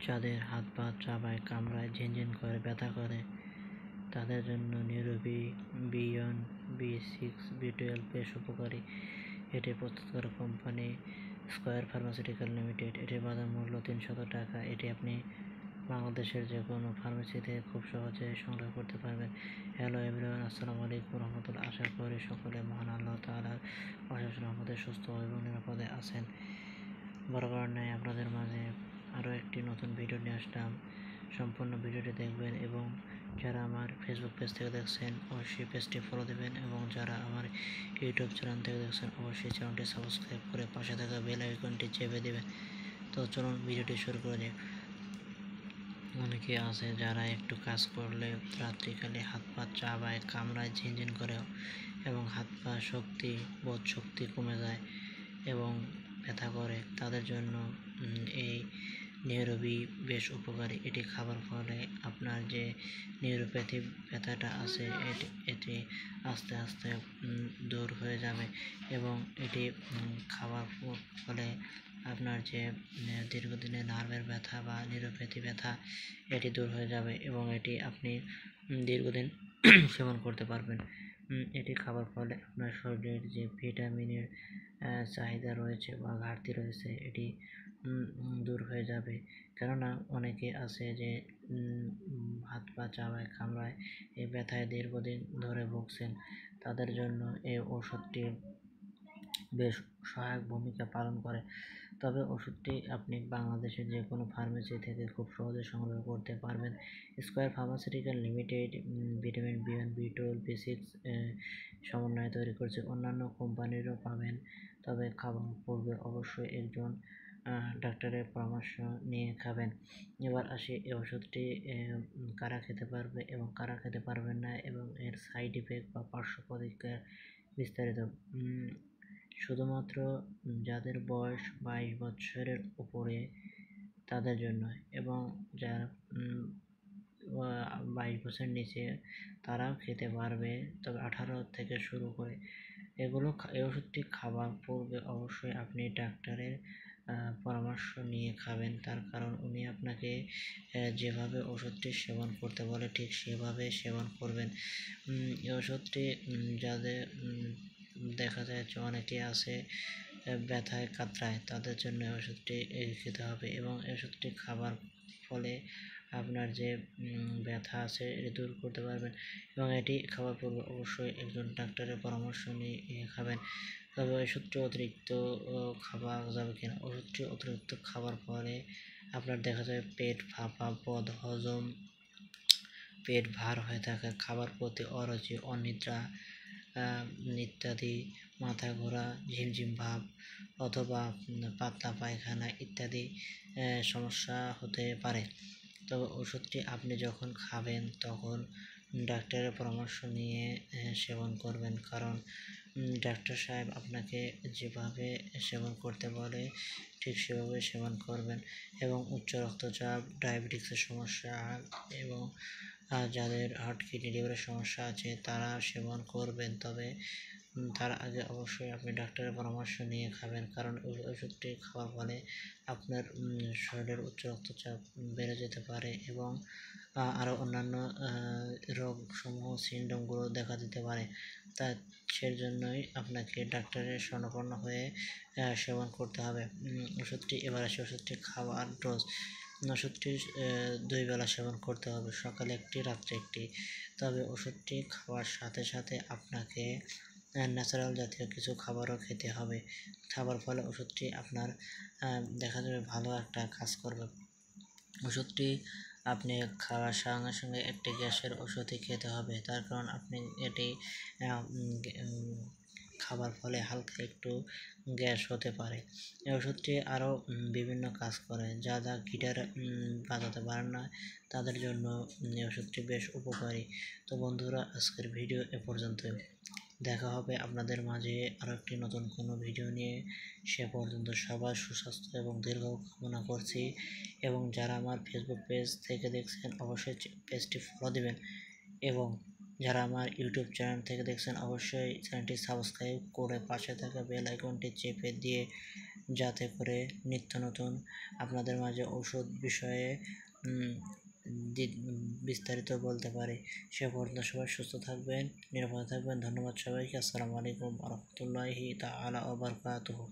যাদের হাত পা চাবায়, কামড়ায়, ঝিনঝিন করে, ব্যথা করে, তাদের জন্য নিউরোবি বিয়ন B6B12 বেশ উপকারী। এটি প্রস্তুতকারক কোম্পানি স্কয়ার ফার্মাসিউটিক্যাল লিমিটেড। এটির বাজার মূল্য 300 টাকা। এটি আপনি বাংলাদেশের যে কোনো ফার্মেসিতে খুব সহজে সংগ্রহ করতে পারবেন। হ্যালো এভরিওয়ান, আসসালামু আলাইকুম রহমতুল্লাহ। আশা করি সকলে মহান আল্লাহ তাআলার অশেষ রহমতে সুস্থ এবং নিরাপদে আছেন। বরাবর ন্যায় আপনাদের মাঝে আরও একটি নতুন ভিডিও নিয়ে আসলাম। সম্পূর্ণ ভিডিওটি দেখবেন এবং যারা আমার ফেসবুক পেজ থেকে দেখছেন অবশ্যই পেজটি ফলো দেবেন এবং যারা আমার ইউটিউব চ্যানেল থেকে দেখছেন অবশ্যই চ্যানেলটি সাবস্ক্রাইব করে পাশে থাকা বেল আইকনটি চেপে দেবেন। তো চলুন ভিডিওটি শুরু করা যাক। অনেকে আছে যারা একটু কাজ করলে রাত্রিকালে হাত পা চাবায়, কামড়ায়, ঝিনঝিন করে এবং হাত পা বোধ শক্তি কমে যায় এবং ব্যথা করে, তাদের জন্য এই নিউরোবি বেশ উপকারী। এটি খাবার ফলে আপনার যে নিউরোপ্যাথি ব্যথাটা আছে এটি আস্তে আস্তে দূর হয়ে যাবে এবং এটি খাবার ফলে আপনার যে দীর্ঘদিনের নার্ভের ব্যথা বা নিউরোপ্যাথি ব্যথা এটি দূর হয়ে যাবে এবং এটি আপনি দীর্ঘদিন সেবন করতে পারবেন। এটি খাবার ফলে আপনার শরীরের যে ভিটামিনের চাহিদা রয়েছে বা ঘাটতি রয়েছে এটি দূর হয়ে যাবে। কেননা অনেকে আছে যে হাত পা চাবায়, কামড়ায়, এই ব্যথায় দীর্ঘদিন ধরে ভুগছেন, তাদের জন্য এই ওষুধটি বেশ সহায়ক ভূমিকা পালন করে। তবে ওষুধটি আপনি বাংলাদেশের যে কোনো ফার্মেসি থেকে খুব সহজে সংগ্রহ করতে পারবেন। Square pharmaceutical limited vitamin B1, B12, B6 সমন্বয়ে তৈরি করছে। অন্যান্য কোম্পানিরও পাবেন, তবে খাবার পূর্বে অবশ্যই একজন ডাক্তারের পরামর্শ নিয়ে খাবেন। এবার আসি এই ওষুধটি কারা খেতে পারবে এবং কারা খেতে পারবেন না এবং এর সাইড ইফেক্ট বা পার্শ্ব প্রতিক্রিয়া বিস্তারিত। শুধুমাত্র যাদের বয়স 22 বছরের উপরে তাদের জন্য এবং যারা 22 বছরের নিচে তারাও খেতে পারবে, তবে 18 থেকে শুরু করে। এই ওষুধটি খাবার পূর্বে অবশ্যই আপনি ডাক্তারের পরামর্শ নিয়ে খাবেন, তার কারণ উনি আপনাকে যেভাবে ওষুধটি সেবন করতে বলে ঠিক সেভাবে সেবন করবেন। এই ওষুধটি যাদের দেখা যায় যে অনেকে আছে ব্যথায় কাতরায়, তাদের জন্য ওষুধটি খেতে হবে এবং ওষুধটি খাবার ফলে আপনার যে ব্যথা আছে এটি দূর করতে পারবেন এবং এটি খাওয়ার পূর্বে অবশ্যই একজন ডাক্তারের পরামর্শ নিয়ে খাবেন। তবে ওষুধটি অতিরিক্ত খাওয়া যাবে কিনা? ওষুধটি অতিরিক্ত খাবার পরে আপনার দেখা যায় পেট ফাঁপা, বদহজম, পেট ভার হয়ে থাকা, খাবার প্রতি অরুচি, অনিদ্রা ইত্যাদি, মাথা ঘোরা, ঝিমঝিম ভাব অথবা পাতলা পায়খানা ইত্যাদি সমস্যা হতে পারে। তবে ওষুধটি আপনি যখন খাবেন তখন ডাক্তারের পরামর্শ নিয়ে সেবন করবেন, কারণ ডাক্তার সাহেব আপনাকে যেভাবে সেবন করতে বলে ঠিক সেভাবে সেবন করবেন এবং উচ্চ রক্তচাপ, ডায়াবেটিক্সের সমস্যা এবং যাদের হার্ট কিডনি লিভারের সমস্যা আছে তারা সেবন করবেন, তবে তার আগে অবশ্যই আপনি ডাক্তারের পরামর্শ নিয়ে খাবেন, কারণ ওষুধটি খাওয়ার ফলে আপনার শরীরের উচ্চ রক্তচাপ বেড়ে যেতে পারে এবং আরও অন্যান্য রোগসমূহ সিনড্রোমগুলো দেখা দিতে পারে। সেজন্যই আপনাকে ডাক্তারের শরণাপন্ন হয়ে সেবন করতে হবে ওষুধটি। এবার আসে ওষুধটি খাওয়ার ডোজ। ওষুধটি 2 বেলা সেবন করতে হবে, সকালে একটি, রাত্রে একটি। তবে ওষুধটি খাওয়ার সাথে সাথে আপনাকে ন্যাচারাল জাতীয় কিছু খাবারও খেতে হবে। খাবার ফলে ওষুধটি আপনার দেখা যাবে ভালো একটা কাজ করবে। ওষুধটি আপনি খাওয়ার সঙ্গে সঙ্গে একটি গ্যাসের ওষুধই খেতে হবে, তার কারণ আপনি এটি খাবার ফলে হালকা একটু গ্যাস হতে পারে। এই ওষুধটি আরও বিভিন্ন কাজ করে, যারা গিটার বাজাতে পারেন না তাদের জন্য এই ওষুধটি বেশ উপকারী। তো বন্ধুরা, আজকের ভিডিও এ পর্যন্তই। দেখা হবে আপনাদের মাঝে আরও একটি নতুন কোনো ভিডিও নিয়ে। সে পর্যন্ত সবার সুস্বাস্থ্য এবং দীর্ঘ কামনা করছি এবং যারা আমার ফেসবুক পেজ থেকে দেখছেন অবশ্যই পেজটি ফলো দেবেন এবং যারা আমার ইউটিউব চ্যানেল থেকে দেখছেন অবশ্যই চ্যানেলটি সাবস্ক্রাইব করে পাশে থাকা বেল আইকনটি চেপে দিয়ে যাতে করে নিত্য নতুন আপনাদের মাঝে ঔষধ বিষয়ে বিস্তারিত বলতে পারি। সে পর্যন্ত সবাই সুস্থ থাকবেন, নিরাপদে থাকবেন। ধন্যবাদ সবাইকে। আসসালামু আলাইকুম ওয়া রাহমাতুল্লাহি তাআলা ওয়া বারাকাতুহু।